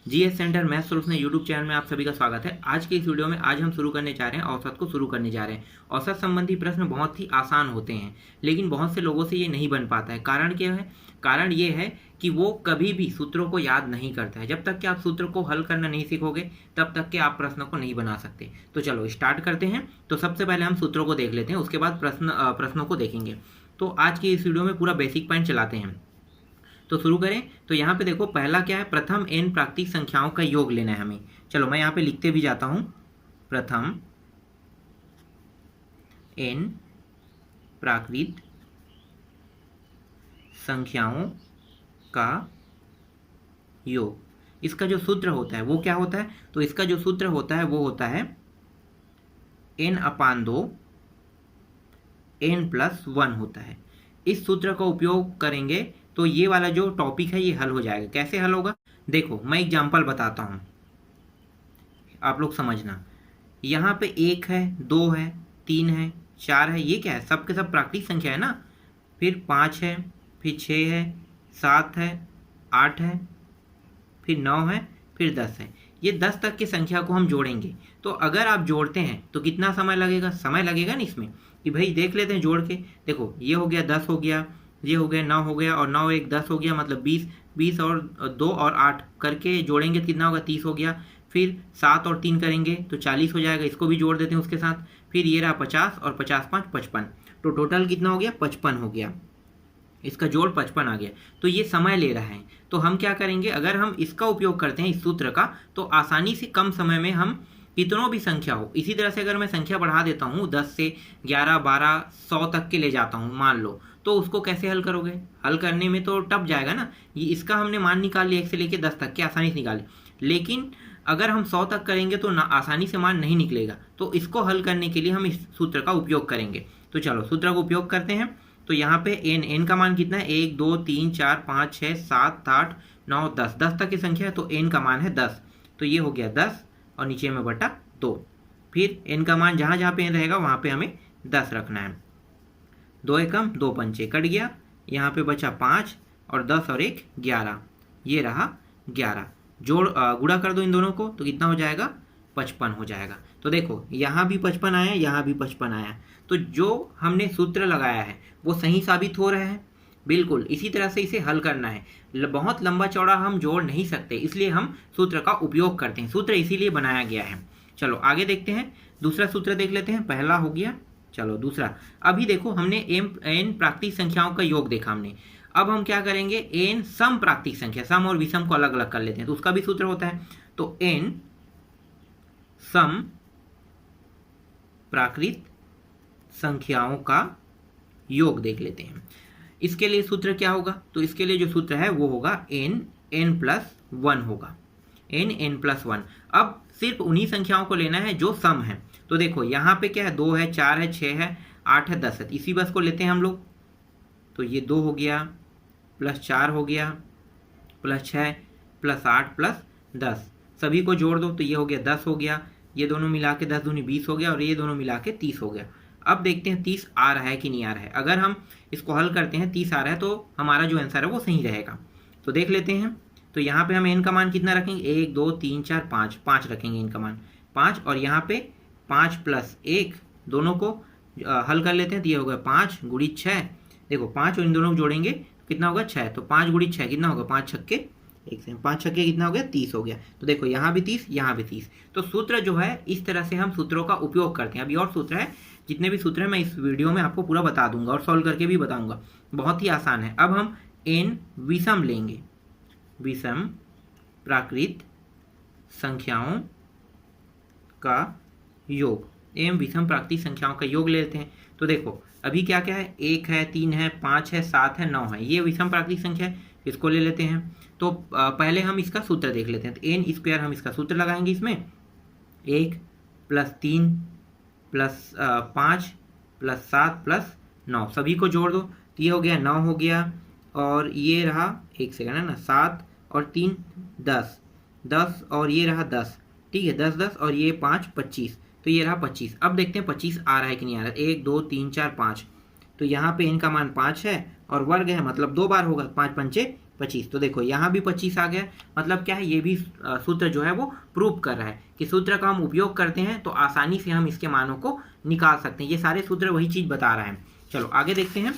GS centre math solution YouTube channel में आप सभी का स्वागत है। आज के इस वीडियो में आज हम शुरू करने जा रहे हैं औसत को शुरू करने जा रहे हैं। औसत संबंधी प्रश्न बहुत ही आसान होते हैं, लेकिन बहुत से लोगों से ये नहीं बन पाता है। कारण क्या है? कारण ये है कि वो कभी भी सूत्रों को याद नहीं करता है। जब तक कि आप सूत्र को हल करना नहीं सीखोगे तब तक कि आप प्रश्नों को नहीं बना सकते। तो चलो स्टार्ट करते हैं। तो सबसे पहले हम सूत्रों को देख लेते हैं, उसके बाद प्रश्नों को देखेंगे। तो आज की इस वीडियो में पूरा बेसिक पॉइंट चलाते हैं। तो शुरू करें। तो यहाँ पे देखो, पहला क्या है? प्रथम n प्राकृतिक संख्याओं का योग लेना है हमें। चलो मैं यहाँ पे लिखते भी जाता हूँ, प्रथम n प्राकृतिक संख्याओं का योग। इसका जो सूत्र होता है वो क्या होता है? तो इसका जो सूत्र होता है वो होता है n/2 n+1 होता है। इस सूत्र का उपयोग करेंगे तो ये वाला जो टॉपिक है ये हल हो जाएगा। कैसे हल होगा? देखो मैं एग्जांपल बताता हूँ, आप लोग समझना। यहाँ पे 1 है, 2 है, 3 है, 4 है, ये क्या है? सब के सब प्राकृतिक संख्या है ना। फिर 5 है, फिर 6 है, 7 है, 8 है, फिर 9 है, फिर 10 है। ये 10 तक की संख्या को हम जोड़ेंगे। तो अगर आप जोड़ते हैं तो कितना समय लगेगा? समय लगेगा ना इसमें कि भाई देख लेते हैं जोड़ के। देखो ये हो गया 10 हो गया, ये हो गया 9 हो गया, और 9 1 10 हो गया, मतलब 20। 20 और 2 और 8 करके जोड़ेंगे तो कितना होगा? 30 हो गया। फिर 7 और 3 करेंगे तो 40 हो जाएगा, इसको भी जोड़ देते हैं उसके साथ। फिर ये रहा 50 और 50 5 55। तो टोटल कितना हो गया? 55 हो गया। इसका जोड़ 55 आ गया। तो ये समय ले रहा है। तो हम क्या करेंगे, अगर हम इसका उपयोग करते हैं इस सूत्र का, तो आसानी से कम समय में हम कितनों भी संख्या हो, इसी तरह से अगर मैं संख्या बढ़ा देता हूँ 10 से 11 12 100 तक के ले जाता हूँ मान लो, तो उसको कैसे हल करोगे? हल करने में तो टप जाएगा ना। ये इसका हमने मान निकाल लिया 1 से लेके 10 तक के, आसानी से निकाले। लेकिन अगर हम 100 तक करेंगे तो ना आसानी से मान नहीं निकलेगा। तो इसको हल करने के लिए हम इस सूत्र का उपयोग करेंगे। तो चलो सूत्र का उपयोग करते हैं। तो यहाँ पे n का मान कितना है? 1 2 3 4 5 6 7 8 9 10। 10 तक की संख्या है तो n का मान है 10। तो ये हो गया 10 और नीचे में बटा 2। फिर n का मान जहाँ जहाँ पे n रहेगा वहाँ पे हमें 10 रखना है। 2 एकम 2 पंचे कट गया, यहाँ पे बचा 5 और 10 और 1 11। ये रहा 11। गुणा कर दो इन दोनों को तो कितना हो जाएगा? 55 हो जाएगा। तो देखो यहाँ भी 55 आया, यहाँ भी 55 आया। तो जो हमने सूत्र लगाया है वो सही साबित हो रहा है। बिल्कुल इसी तरह से इसे हल करना है। बहुत लंबा चौड़ा हम जोड़ नहीं सकते, इसलिए हम सूत्र का उपयोग करते हैं। सूत्र इसीलिए बनाया गया है। चलो आगे देखते हैं, दूसरा सूत्र देख लेते हैं। पहला हो गया, चलो दूसरा। अभी देखो हमने n प्राकृतिक संख्याओं का योग देखा हमने। अब हम क्या करेंगे? n सम प्राकृतिक संख्या, सम और विषम को अलग अलग कर लेते हैं, तो उसका भी सूत्र होता है। तो n सम प्राकृतिक संख्याओं का योग देख लेते हैं। इसके लिए सूत्र क्या होगा? तो इसके लिए जो सूत्र है वो होगा n+1 होगा। n+1। अब सिर्फ उन्हीं संख्याओं को लेना है जो सम है। तो देखो यहाँ पे क्या है? 2 है, 4 है, 6 है, 8 है, 10 है। इसी बस को लेते हैं हम लोग। तो ये 2 हो गया, +4 हो गया, +6 +8 +10। सभी को जोड़ दो तो ये हो गया 10 हो गया। ये दोनों मिला के 10 दूनी 20 हो गया, और ये दोनों मिला के 30 हो गया। अब देखते हैं 30 आ रहा है कि नहीं आ रहा है। अगर हम इसको हल करते हैं 30 आ रहा है तो हमारा जो आंसर है वो सही रहेगा। तो देख लेते हैं। तो यहाँ पे हम n का मान कितना रखेंगे? 1 2 3 4 5 5 रखेंगे n का मान 5। और यहाँ पे 5 + 1 दोनों को हल कर लेते हैं। तो ये होगा 5 × 6। देखो 5 और इन दोनों को जोड़ेंगे कितना होगा? 6। तो 5 × 6 कितना होगा? 5 छक्के 5 छक्के कितना हो गया? 30 हो गया। तो देखो यहाँ भी 30, यहाँ भी 30। तो सूत्र जो है इस तरह से हम सूत्रों का उपयोग करते हैं। अभी और सूत्र है, जितने भी सूत्र हैं मैं इस वीडियो में आपको पूरा बता दूंगा और सॉल्व करके भी बताऊंगा। बहुत ही आसान है। अब हम n विषम लेंगे, विषम प्राकृतिक संख्याओं का योग। m विषम प्राकृतिक संख्याओं का योग ले लेते हैं। तो देखो अभी क्या क्या है? 1 है, 3 है, 5 है, 7 है, 9 है। ये विषम प्राकृतिक संख्या है, इसको ले लेते हैं। तो पहले हम इसका सूत्र देख लेते हैं। तो n² हम इसका सूत्र लगाएंगे इसमें। 1 + 3 + 5 + 7 + 9, सभी को जोड़ दो तो ये हो गया 9 हो गया। और ये रहा, एक सेकंड है ना, 7 और 3 10, 10 और ये रहा 10। ठीक है, 10 10 और ये 5 25। तो ये रहा 25। अब देखते हैं 25 आ रहा है कि नहीं आ रहा है। 1 2 3 4 5। तो यहाँ पे n का मान 5 है और वर्ग है, मतलब 2 बार होगा। 5 पंचे 25। तो देखो यहाँ भी 25 आ गया, मतलब क्या है, ये भी सूत्र जो है वो प्रूव कर रहा है कि सूत्र का हम उपयोग करते हैं तो आसानी से हम इसके मानों को निकाल सकते हैं। ये सारे सूत्र वही चीज बता रहा है। चलो आगे देखते हैं।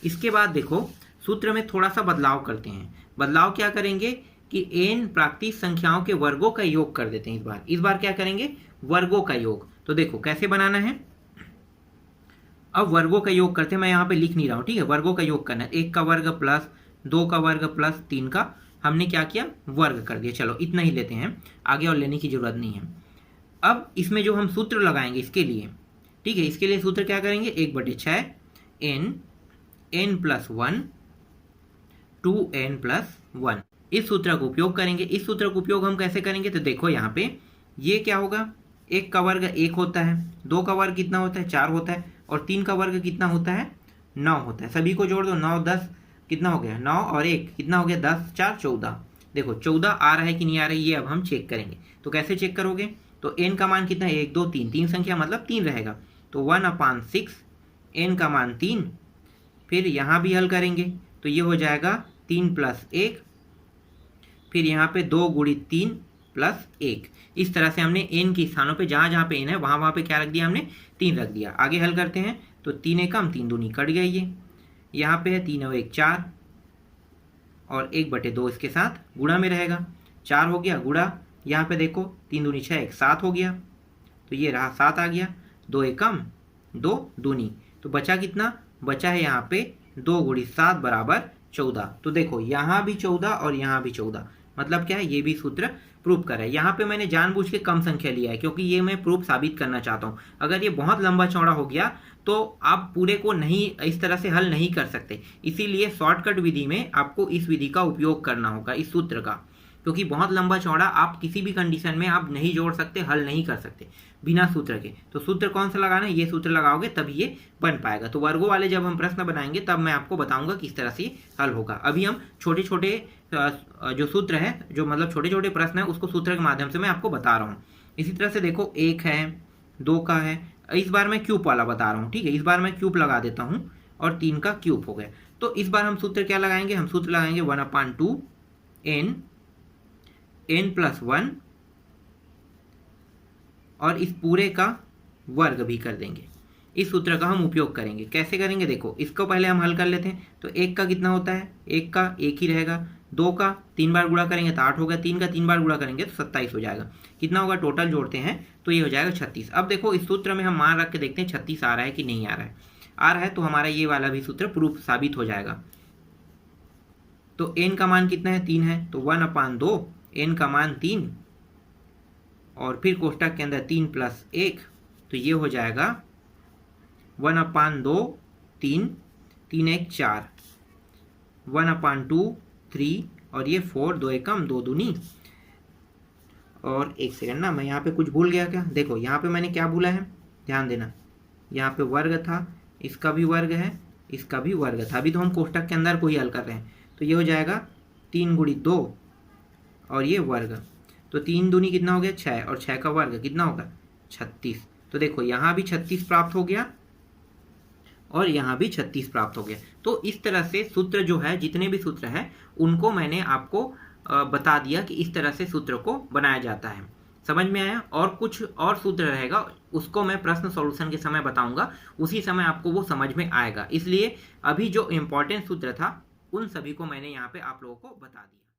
इसके बाद देखो सूत्र में थोड़ा सा बदलाव करते हैं। बदलाव क्या करेंगे कि n प्राकृतिक संख्याओं के वर्गों का योग कर देते हैं। इस बार क्या करेंगे, वर्गों का योग। तो देखो कैसे बनाना है। अब वर्गों का योग करते हैं, मैं यहाँ पे लिख नहीं रहा हूँ, ठीक है। वर्गों का योग करना है, 1 का वर्ग प्लस 2 का वर्ग प्लस 3 का हमने क्या किया, वर्ग कर दिया। चलो इतना ही लेते हैं, आगे और लेने की जरूरत नहीं है। अब इसमें जो हम सूत्र लगाएंगे इसके लिए, ठीक है, इसके लिए सूत्र क्या करेंगे, 1/6 n प्लस 1 2n प्लस 1, इस सूत्र का उपयोग करेंगे। इस सूत्र का उपयोग हम कैसे करेंगे, तो देखो यहाँ पे ये क्या होगा, 1 का वर्ग 1 होता है, 2 का वर्ग कितना होता है, 4 होता है, और 3 का वर्ग कितना होता है, 9 होता है। सभी को जोड़ दो, 9 10 कितना हो गया, 9 और 1 कितना हो गया, 10 4 14। देखो 14 आ रहा है कि नहीं आ रहा है, ये अब हम चेक करेंगे। तो कैसे चेक करोगे, तो n का मान कितना है, 1 2 3, 3 संख्या मतलब 3 रहेगा, तो 1/6 n का मान 3। फिर यहाँ भी हल करेंगे तो ये हो जाएगा 3 + 1, फिर यहाँ पे 2 × 3 + 1। इस तरह से हमने n के स्थानों पे जहाँ जहाँ पे n है वहाँ पे क्या रख दिया, हमने 3 रख दिया। आगे हल करते हैं तो 3 एकम 3 दूनी कट गई, ये यहाँ पे है 3 और 1 4, और 1/2 इसके साथ गुणा में रहेगा, 4 हो गया गुणा, यहाँ पे देखो 3 दूनी 6 1 7 हो गया, तो ये रहा 7 आ गया, 2 एकम 2 दूनी, तो बचा कितना, बचा है यहाँ पे 2 × 7 = 14। तो देखो यहाँ भी 14 और यहाँ भी 14, मतलब क्या है, ये भी सूत्र प्रूफ कर है। यहाँ पे मैंने जानबूझ के कम संख्या लिया है क्योंकि ये मैं प्रूफ साबित करना चाहता हूँ। अगर ये बहुत लंबा चौड़ा हो गया तो आप पूरे को नहीं इस तरह से हल नहीं कर सकते, इसीलिए शॉर्टकट विधि में आपको इस विधि का उपयोग करना होगा, इस सूत्र का, क्योंकि बहुत लंबा चौड़ा आप किसी भी कंडीशन में आप नहीं जोड़ सकते, हल नहीं कर सकते बिना सूत्र के। तो सूत्र कौन सा लगाना है, ये सूत्र लगाओगे तभी ये बन पाएगा। तो वर्गों वाले जब हम प्रश्न बनाएंगे तब मैं आपको बताऊंगा किस तरह से हल होगा। अभी हम छोटे छोटे जो सूत्र है, जो मतलब छोटे छोटे प्रश्न है, उसको सूत्र के माध्यम से मैं आपको बता रहा हूँ। इसी तरह से देखो 1 है, 2 का है, इस बार मैं क्यूब वाला बता रहा हूँ, ठीक है। इस बार मैं क्यूब लगा देता हूँ और 3 का क्यूब हो गया। तो इस बार हम सूत्र क्या लगाएंगे, हम सूत्र लगाएंगे 1/2 n + 1, और इस पूरे का वर्ग भी कर देंगे। इस सूत्र का हम उपयोग करेंगे। कैसे करेंगे, देखो इसको पहले हम हल कर लेते हैं। तो 1 का कितना होता है, 1 का 1 ही रहेगा, 2 का 3 बार गुणा करेंगे तो 8 हो गया, 3 का 3 बार गुणा करेंगे तो 27 हो जाएगा। कितना होगा, टोटल जोड़ते हैं तो ये हो जाएगा 36। अब देखो इस सूत्र में हम मान रख के देखते हैं 36 आ रहा है कि नहीं आ रहा है। आ रहा है तो हमारा ये वाला भी सूत्र प्रूफ साबित हो जाएगा। तो n का मान कितना है, 3 है, तो 1/2 n का मान 3, और फिर कोष्टक के अंदर 3 + 1, तो ये हो जाएगा 1/2 3, 3 1 4, 1/2 3, और ये 4, 2 एकम 2 दूनी। और एक सेकंड ना, मैं यहाँ पे कुछ भूल गया क्या, देखो यहाँ पे मैंने क्या भूला है, ध्यान देना। यहाँ पे वर्ग था, इसका भी वर्ग है, इसका भी वर्ग था। अभी तो हम कोष्टक के अंदर को ही हल कर रहे हैं। तो ये हो जाएगा 3 × 2 और ये वर्ग, तो 3 दूनी कितना हो गया, 6, और 6 का वर्ग कितना होगा, 36। तो देखो यहाँ भी 36 प्राप्त हो गया और यहाँ भी 36 प्राप्त हो गया। तो इस तरह से सूत्र जो है, जितने भी सूत्र हैं उनको मैंने आपको बता दिया कि इस तरह से सूत्र को बनाया जाता है। समझ में आया। और कुछ और सूत्र रहेगा, उसको मैं प्रश्न सॉल्यूशन के समय बताऊंगा, उसी समय आपको वो समझ में आएगा। इसलिए अभी जो इम्पोर्टेंट सूत्र था उन सभी को मैंने यहाँ पे आप लोगों को बता दिया।